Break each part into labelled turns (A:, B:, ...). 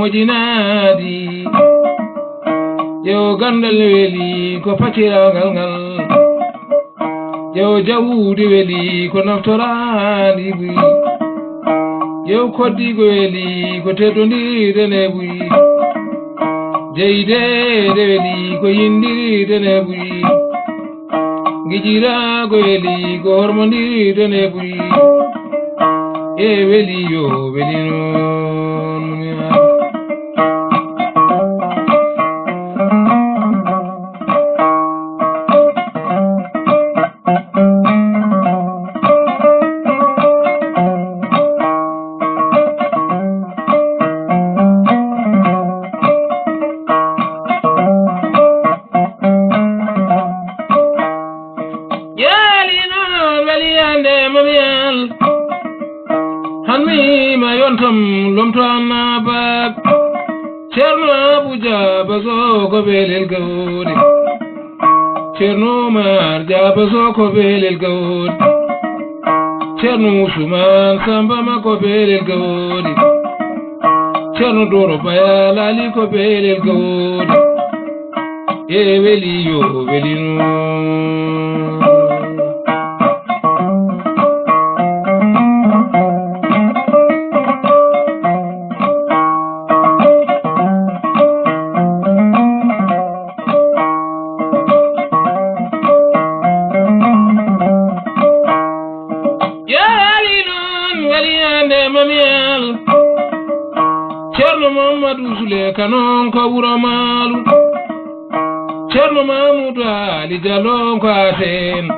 A: Mojinadi yo gandal weli ko fatiragal ngal yo jawdi weli ko naftorani bui yo koddigo weli ko teddondirene bui jeyde weli ko yindiridene bui gijirago weli ko hormondiridene bui e weli yo weli non Cerno mar jaba so ko belel gawdi Cerno Usman samba ma ko belel gawdi Cerno Doro Baya lali ko belel gawdi e weli yo weli no kanon ko wuro malu Cerno Mamudu Ali Jallo ko aten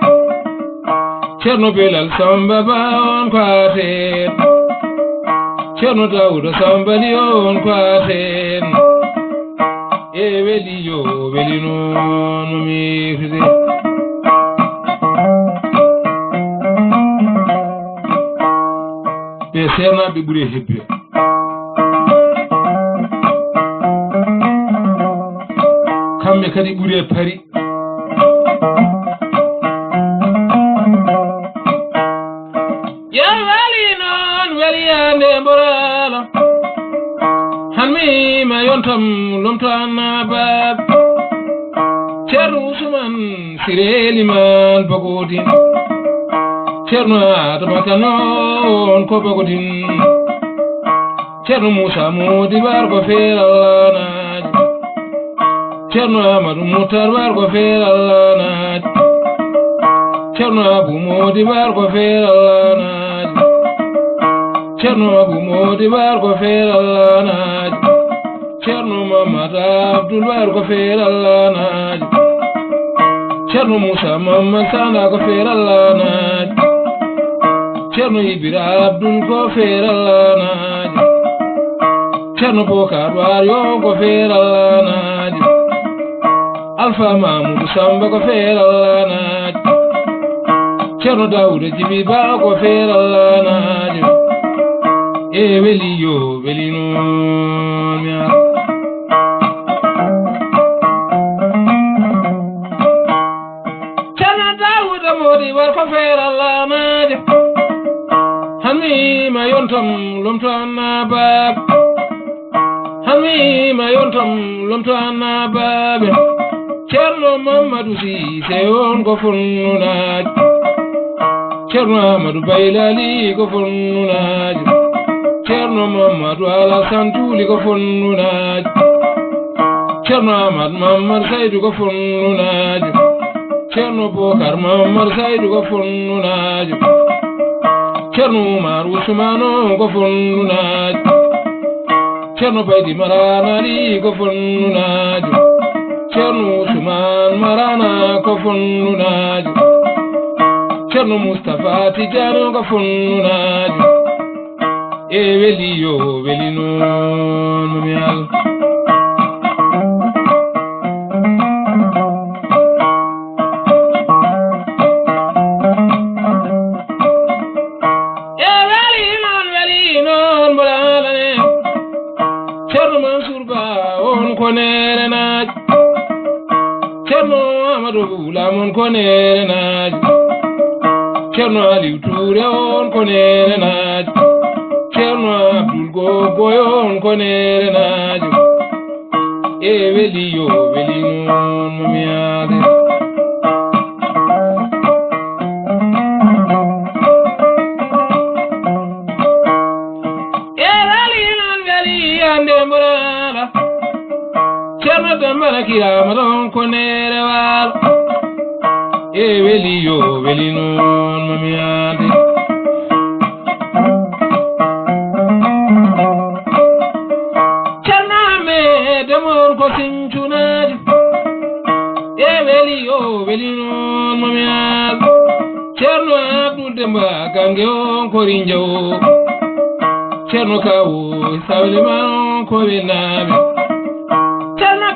A: Cerno Belal Samba ba on ko aten Cerno Dawuda Samba li on ko aten e weli yo weli non mi fide be serna be buri hebbe kambe kadi ɓuri pari ya wali non weliyande mborala hanmi ma yontam lomto annabab Cerno Usman sireli man bagodin Cerno Adama kanon ko bagodin Cerno Musa Modibar ko felalana Cerno Amadu Mutar war ko felalana Cerno Abu Modibar ko felalana Cerno Abu Modibar ko felalana Cerno Mamad Abdul war ko felalana Cerno Musa Mamad Sanda ko felalana Cerno Ibira Abdul ko felalana Cerno Bokar war yo ko felalana Alfa Mamudu Samba ko felalana Cerno Dawuda Jibi Ba ko felalana e weli yo weli non mi Cerno Dawuda Modi war ko felalana hanmi ma yontam lomto annabab hanmi ma yontam lomto annabab Cerno Mamadou Cissé on ko funnunaji Cerno Amadou Baylali ko funnunaji Cerno Mamadou Alassane Touli ko funnunaji Cerno Amad Mamad Saydou ko funnunaji Cerno Bokar Mamad Saydou ko funnunaji Cerno Umar Usmano ko funnunaji Cerno Baydi Marana Ali ko funnunaji Cerno Usman Marana ko funnunaji Cerno Mustafa Tijani ko funnunaji e weli yo weli non mamial weli non bolane Cerno Mansour Ba on konere naaj Cerno Amadou Lamon konere naaj Cerno Aliou Touré on konere naaj Cerno Abdoul Gogoy on konere naaj weli yo weli non mamiade Cerno Dambara Kira Madon konere wal weli yo weli non mamiade Cerno me demon ko sinchunaji weli yo weli non mamiade Cerno Abdou Demba gange on ko rinjo Cerno Kawo sawliman ko benabe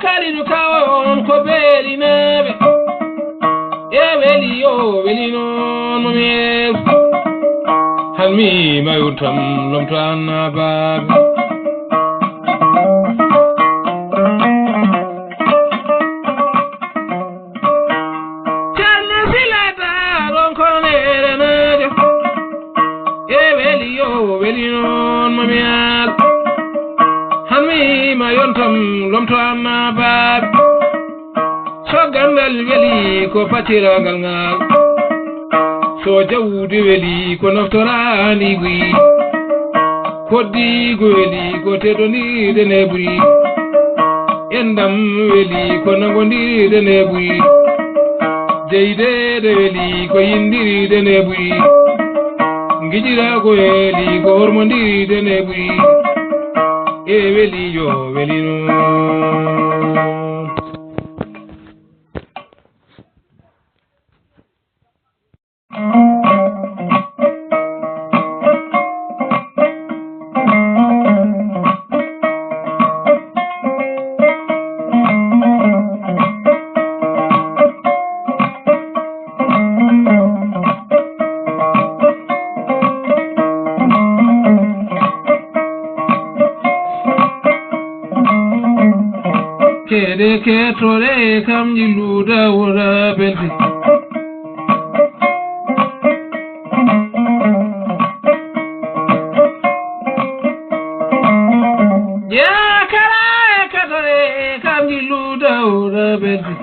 A: Kalidu kawo ko beli nabe weli yo weli non mamiel hanmi mayutam lomto annababe Cerno Silata ron konere nabe weli yo weli non mamiel hanmi mayontam lomto annabab so gandal weli ko patirangal ngal so jawdi weli ko noftorani wi koddi go weli ko tedoni de nebri endam weli ko nangondiri de nebri jeyde de weli ko yindiri de nebri ngijira ko weli ko hormondiri de nebri weli yo weli non Kede ke tore kam jiluda wura belti Ya kara ke tore kam jiluda wura belti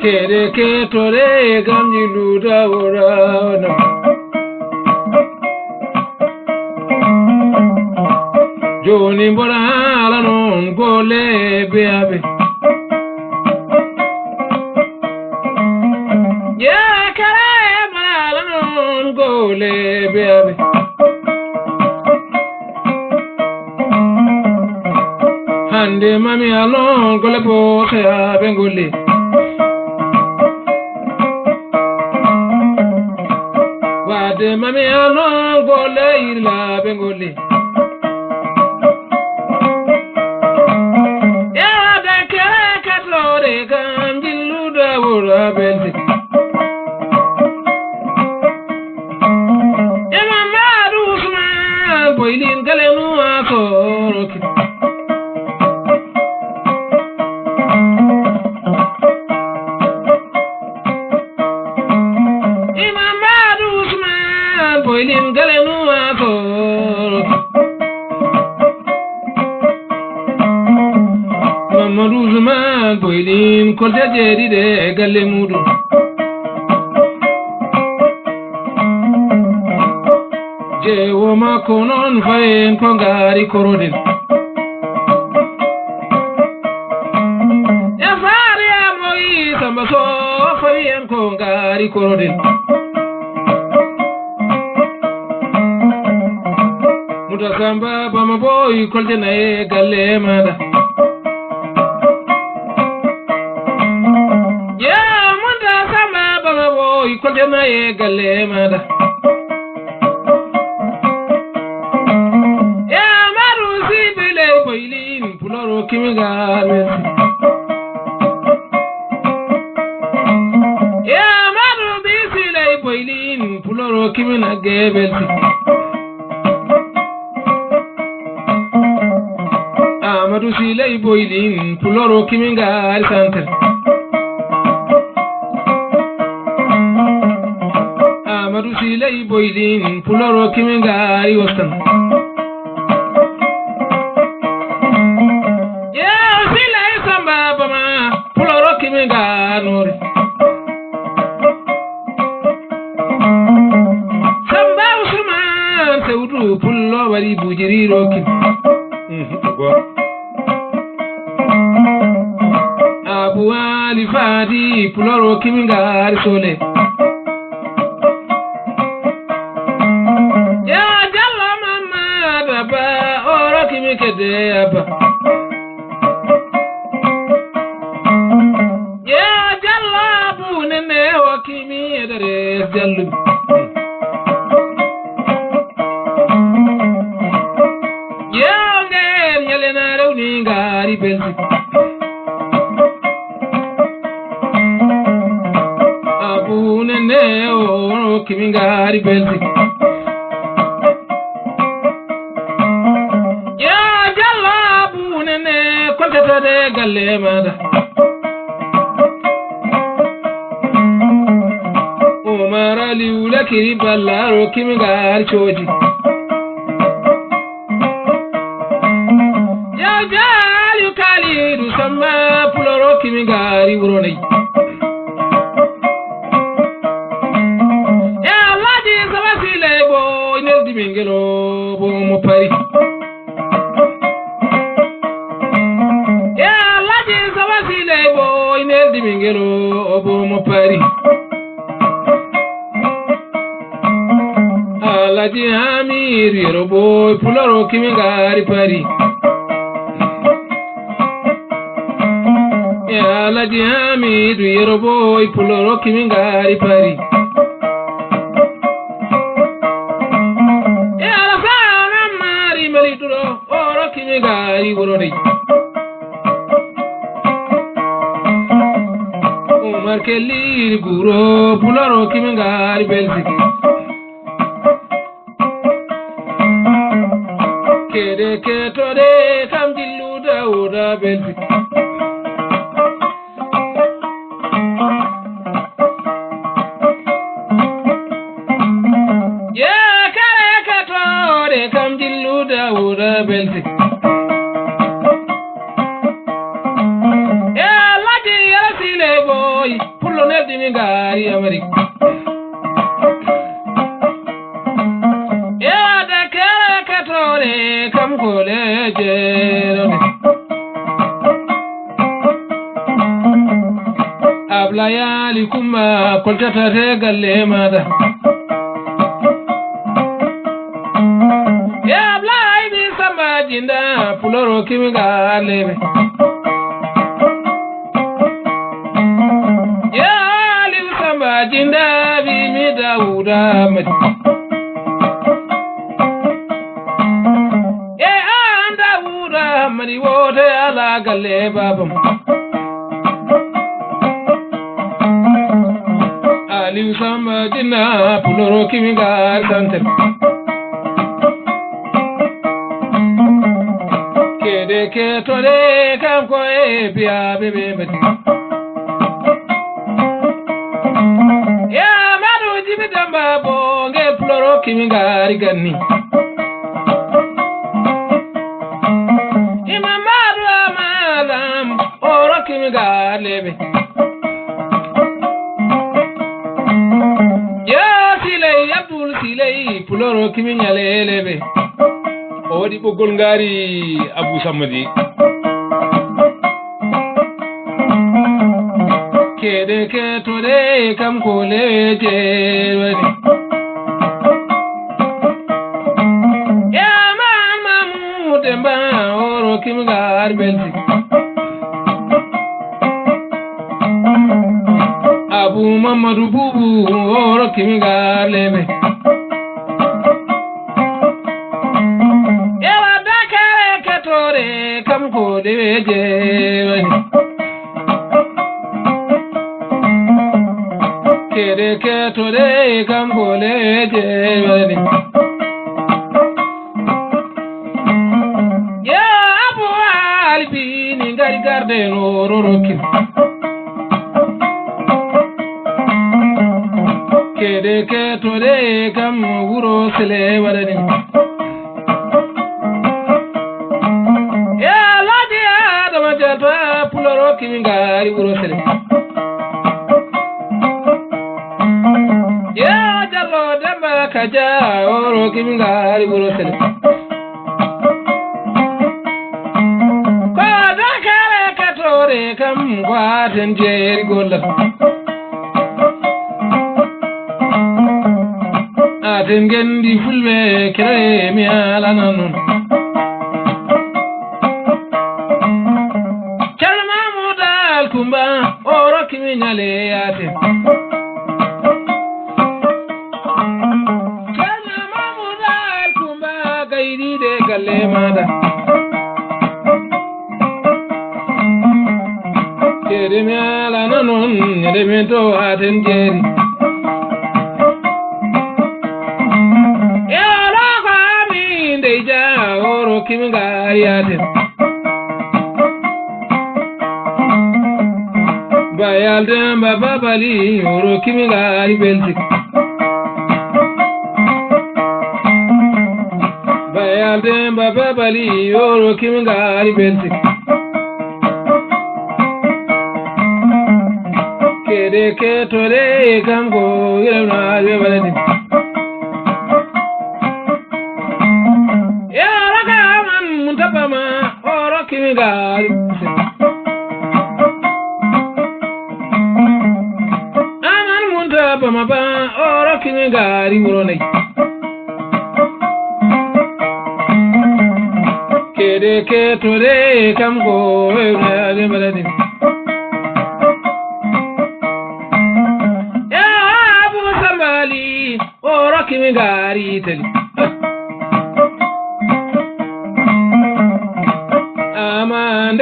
A: Kede ke tore kam jiluda wura Joni mbora ala non gole beabe Ya kara ala non gole beabe Hande mami alon gole po khaya bengole Wade mami alon gole irla bengole Belti Madu Usman boilin galenu akoroki Madu Usman boilin galenu akoroki Madu Usman boilin kolte jeri de galle mudu Jewo makonon fayen kongari korodin Ya fari amoyi sambaso fayen kongari korodin Mutasamba bamaboy kolte na galle mada kontena ye galle mada ya maru sibile boilin puloro kimiga ya maru bisile boilin puloro kimina gebelti amadu sile boilin puloro kiminga arsante amadu sile boilin puloro kiminga ari wastan ya sile samba bama puloro kiminga nore samba usman seudu pullo wari bujiri rokin Abu Ali Fadi puloro kiminga arsole ya jalla mama daba oro kimikede aba ya jalla bu nene o kimi edere jallu ya ngel nyalena rewni ngari belsi kimingari belti ya jalla bunene kontata de galle mada umar ali ulakiri ballaro kimingari choji ya jali kali du sama puloro kimingari uronai mingelo bo mo pari ya laji zawasile bo ine di mingelo bo mo pari alaji amiri robo puloro kimingari pari ya alaji amiri robo puloro kimingari pari gari worori umar kelli guro puloro kimingari belziki kede ketode kam dilluda oda belziki ya kare ketode kam dilluda oda belziki gari Amerik ya da kare katore kam koleje abla ya likuma koltata te galle mada ya abla ibi samba jinda puloro kimiga lebe jinda bi mi dauda mati anda dauda mari wote ala galle babam ali samba jinda puloro kimiga santel kede ke tole kam ko e biya bebe mati ya madu jibidamba bonge ploro kimingari ganni imamadu amalam oro kimingari lebe ya silei abdul silei ploro kiminyale lebe odi bogol ngari abu samadi kede ke tore kam koleje wani ya man mamu demba oro kimgar belti abu abu mamadu bubu oro kimi galebe ewa dakare katore kam ko deje kere katore kam ko leje ya abu albi ni garde no roroki kede ketore kam wuro sele wadani ya ladi adama jata puloro kimingari wuro sele ya jallo damba kaja oro kimingari wuro sele ko dakare ketore kam gwaten jeri golla Tengendi fulbe kere mi ala nanon Chalma modal kumba oro kimi nyale ate Chalma modal kumba gaidi de galle mada Kere mi ala nanon nyede mento aten jeri kimingari ate bayal demba babali oro kimingari belti bayal demba babali oro kimingari belti kede ketore kam go yelna baladi kimingari aman munta bama ba oro kimingari muronai kede ketore kam go ewale baladi ya abu sambali oro kimingari teli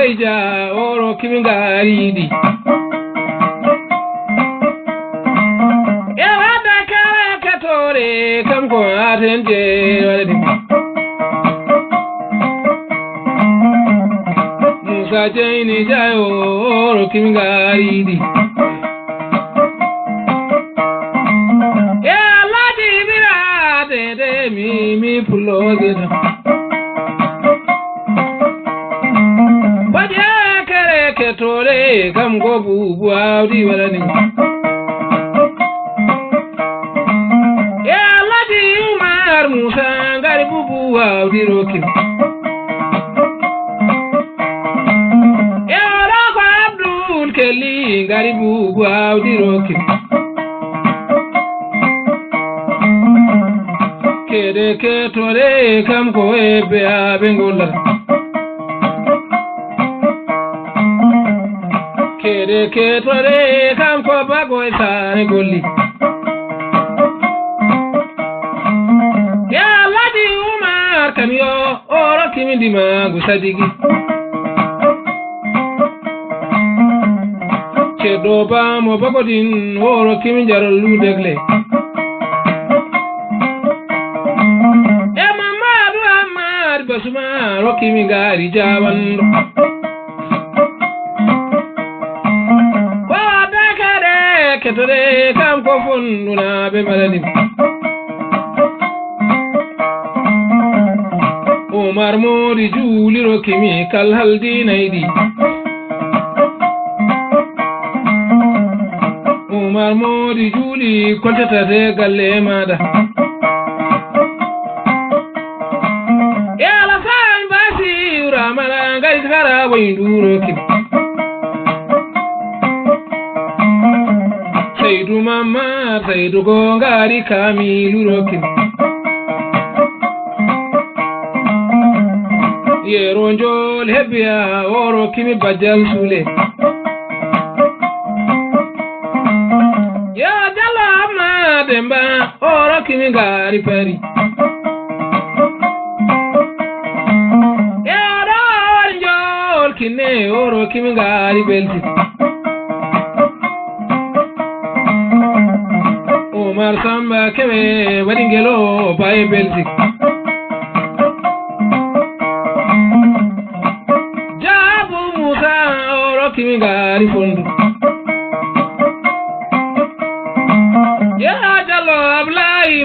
A: Deja oro kimingari di Ewa dakare katore kam ko atende waladi Musa jaini jayo oro kimingari di Ya ladi birade de mi pulozena ketore kam go bubu awdi walani ya ladi umar musa ngari bubu awdi roki ya rako abdul keli ngari bubu awdi roki kede ketore kam ko ebe abengola kede ketore kam ko bago sare golli ya ladi umar kamyo oro kimindi magu sadigi chedo ba mo bagodin oro kiminjaro ludegle e mama du amar basuma ro kimingari jawando ketore kam ko funduna be maladi Umar modi juli ro kimi kal haldi naidi Umar modi juli kontata de galle mada ya la san basi ramala ngai gara winduro kimi Saidu mama saidu gongari kamilu rokin Yeronjol hebya oro kimi bajal sule Demba oro kimi gari pari Ero njol kine oro kimi gari belti Omar Samba keme wadingelo bae belti Jabu Musa oro kimi gari fondu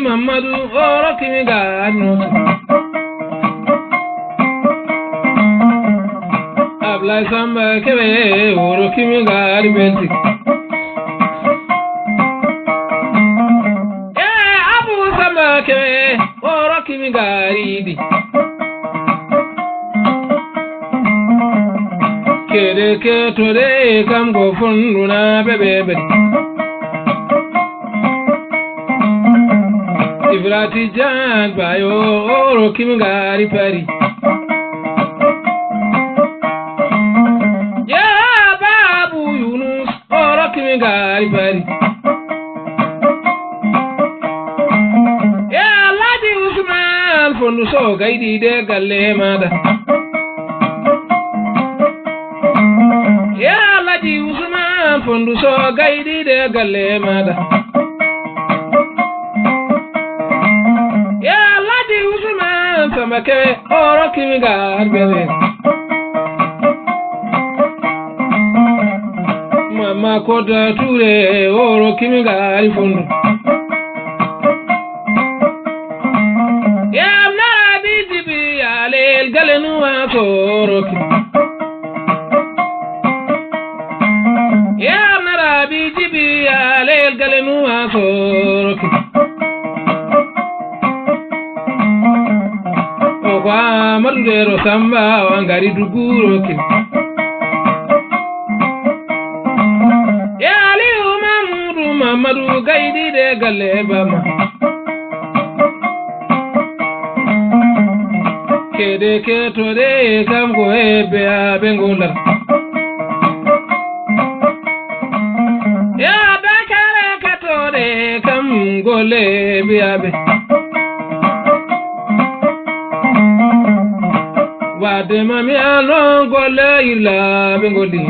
A: Mamadu oro kimi gano Ablai Samba kebe oro kimi gari belti Abu Samba kebe oro kimi gari di Kede ke tore kam go fundu na bebe Ibrati jan bayo oro kimi gari pari Ya babu Yunus oro kimi gari pari Ya Ladi Usman fondu so gaidi de galle mada Ya Ladi Usman fondu so gaidi de galle mada Samake oro kimi garbele Mama koda ture oro kimi gari fundu Ya nara bijibi alel galenu oro kimi Ya nara bijibi alel galenu oro kimi Kwa madudero samba wangari duguro ki Ya Ali Mamudu Mamadu gaidi de galeba ma Kede ke tore kam go ebe abengola Ya bakare ke tore kam go lebe abe Wade mami alongo le ila bengoli